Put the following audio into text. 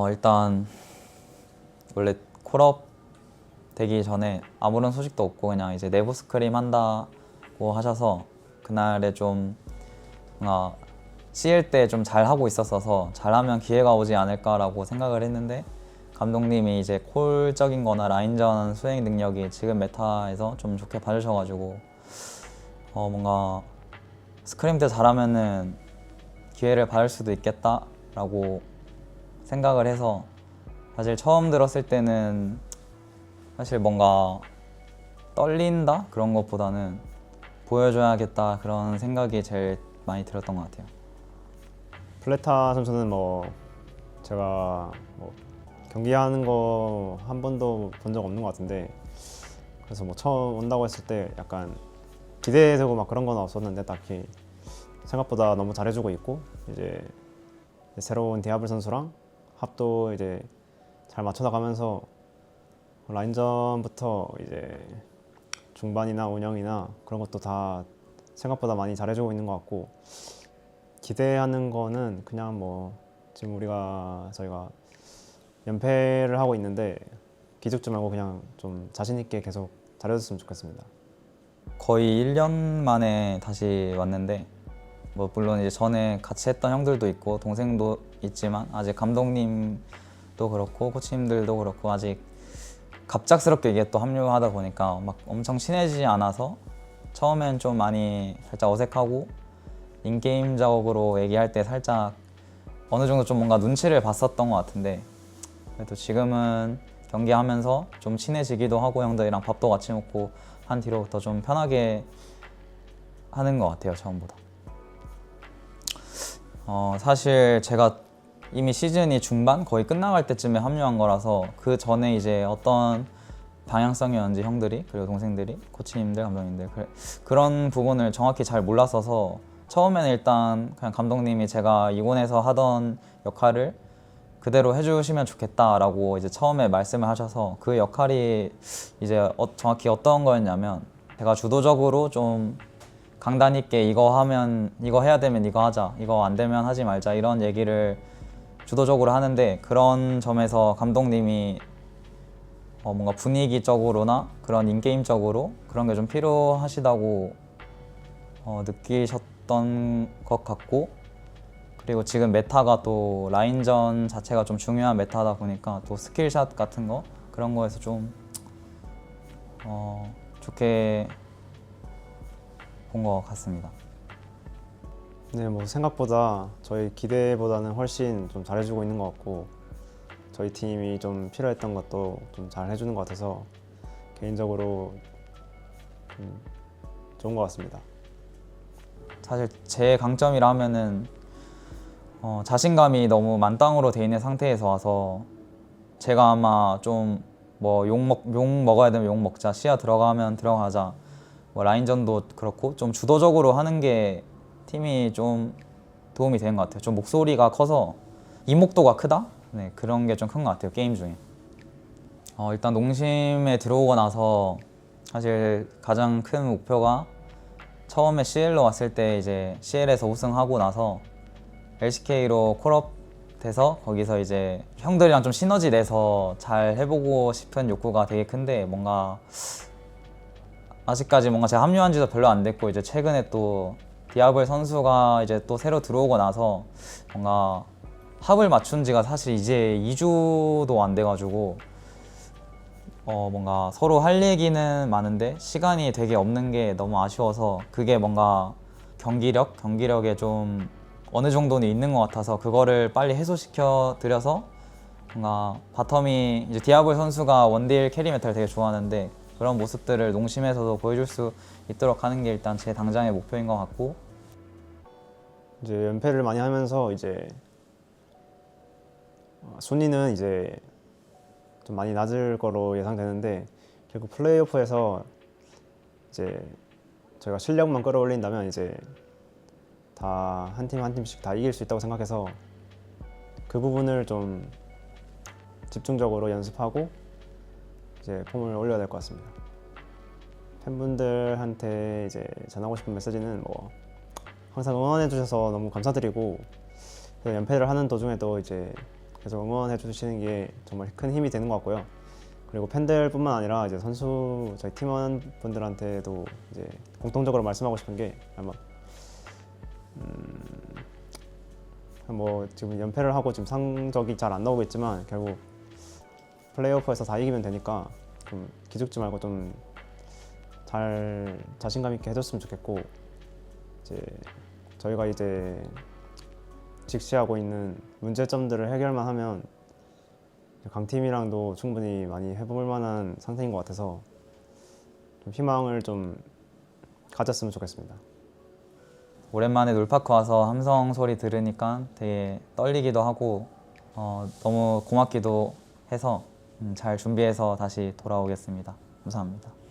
일단 원래 콜업 되기 전에 아무런 소식도 없고 그냥 이제 내부 스크림 한다고 하셔서 그날에 좀 뭔가 CL 때 좀 잘하고 있었어서 잘하면 기회가 오지 않을까라고 생각을 했는데 감독님이 이제 콜적인 거나 라인전 수행 능력이 지금 메타에서 좀 좋게 봐주셔가지고 뭔가 스크림 때 잘하면은 기회를 받을 수도 있겠다라고 생각을 해서 사실 처음 들었을 때는 사실 뭔가 떨린다 그런 것보다는 보여줘야겠다 그런 생각이 제일 많이 들었던 것 같아요. 플레타 선수는 제가 경기하는 거 한 번도 본 적 없는 것 같은데, 그래서 처음 온다고 했을 때 약간 기대되고 그런 건 없었는데 딱히 생각보다 너무 잘해주고 있고, 이제 새로운 디아블 선수랑 합도 이제 잘 맞춰 나가면서 라인전부터 이제 중반이나 운영이나 그런 것도 다 생각보다 많이 잘해주고 있는 것 같고, 기대하는 거는 그냥 지금 저희가 연패를 하고 있는데 기죽지 말고 그냥 좀 자신 있게 계속 잘해줬으면 좋겠습니다. 거의 1년 만에 다시 왔는데 물론 이제 전에 같이 했던 형들도 있고 동생도 있지만 아직 감독님도 그렇고 코치님들도 그렇고 아직 갑작스럽게 이게 또 합류하다 보니까 엄청 친해지지 않아서 처음엔 좀 많이 살짝 어색하고 인게임적으로 얘기할 때 살짝 어느 정도 좀 뭔가 눈치를 봤었던 것 같은데 그래도 지금은 경기하면서 좀 친해지기도 하고 형들이랑 밥도 같이 먹고 한 뒤로부터 좀 편하게 하는 것 같아요, 처음보다. 사실 제가 이미 시즌이 중반 거의 끝나갈 때쯤에 합류한 거라서 그 전에 이제 어떤 방향성이었는지 형들이 그리고 동생들이 코치님들 감독님들 그런 부분을 정확히 잘 몰랐어서 처음에는 일단 그냥 감독님이 제가 이곤에서 하던 역할을 그대로 해주시면 좋겠다라고 이제 처음에 말씀을 하셔서 그 역할이 이제 정확히 어떤 거였냐면 제가 주도적으로 좀 강단 있게 이거 해야 되면 이거 하자, 이거 안 되면 하지 말자 이런 얘기를 주도적으로 하는데 그런 점에서 감독님이 뭔가 분위기적으로나 그런 인게임적으로 그런 게 좀 필요하시다고 느끼셨던 것 같고, 그리고 지금 메타가 또 라인전 자체가 좀 중요한 메타다 보니까 또 스킬샷 같은 거 그런 거에서 좀 좋게 본 것 같습니다. 네, 생각보다 저희 기대보다는 훨씬 좀 잘해주고 있는 것 같고, 저희 팀이 좀 필요했던 것도 좀 잘 해주는 것 같아서 개인적으로 좀 좋은 것 같습니다. 사실 제 강점이라 하면은 자신감이 너무 만땅으로 돼 있는 상태에서 와서 제가 아마 좀 욕 먹어야 되면 욕 먹자, 시야 들어가면 들어가자, 라인전도 그렇고 좀 주도적으로 하는 게 팀이 좀 도움이 되는 것 같아요. 좀 목소리가 커서 이목도가 크다? 네, 그런 게 좀 큰 것 같아요, 게임 중에. 일단 농심에 들어오고 나서 사실 가장 큰 목표가 처음에 CL로 왔을 때 이제 CL에서 우승하고 나서 LCK로 콜업 돼서 거기서 이제 형들이랑 좀 시너지 내서 잘 해보고 싶은 욕구가 되게 큰데 아직까지 제가 합류한 지도 별로 안 됐고 이제 최근에 또 디아블 선수가 이제 또 새로 들어오고 나서 뭔가 합을 맞춘 지가 사실 이제 2주도 안 돼가지고 뭔가 서로 할 얘기는 많은데 시간이 되게 없는 게 너무 아쉬워서 그게 뭔가 경기력에 좀 어느 정도는 있는 것 같아서 그거를 빨리 해소시켜 드려서 뭔가 바텀이 이제 디아블 선수가 원딜 캐리 메타를 되게 좋아하는데 그런 모습들을 농심에서도 보여줄 수 있도록 하는 게 일단 제 당장의 목표인 것 같고, 이제 연패를 많이 하면서 이제 순위는 이제 좀 많이 낮을 거로 예상되는데, 결국 플레이오프에서 이제 저희가 실력만 끌어올린다면 이제 다 한 팀 한 팀씩 다 이길 수 있다고 생각해서 그 부분을 좀 집중적으로 연습하고 이제 폼을 올려야 될 것 같습니다. 팬분들한테 이제 전하고 싶은 메시지는 항상 응원해 주셔서 너무 감사드리고, 연패를 하는 도중에도 이제 계속 응원해 주시는 게 정말 큰 힘이 되는 것 같고요. 그리고 팬들뿐만 아니라 이제 선수 저희 팀원분들한테도 이제 공통적으로 말씀하고 싶은 게 아마 뭐 지금 연패를 하고 지금 성적이 잘 안 나오고 있지만 결국 플레이오프에서 다 이기면 되니까 좀 기죽지 말고 좀 잘 자신감 있게 해줬으면 좋겠고 이제 저희가 이제 직시하고 있는 문제점들을 해결만 하면 강팀이랑도 충분히 많이 해볼 만한 상태인 것 같아서 좀 희망을 좀 가졌으면 좋겠습니다. 오랜만에 놀파크 와서 함성 소리 들으니까 되게 떨리기도 하고 너무 고맙기도 해서 잘 준비해서 다시 돌아오겠습니다. 감사합니다.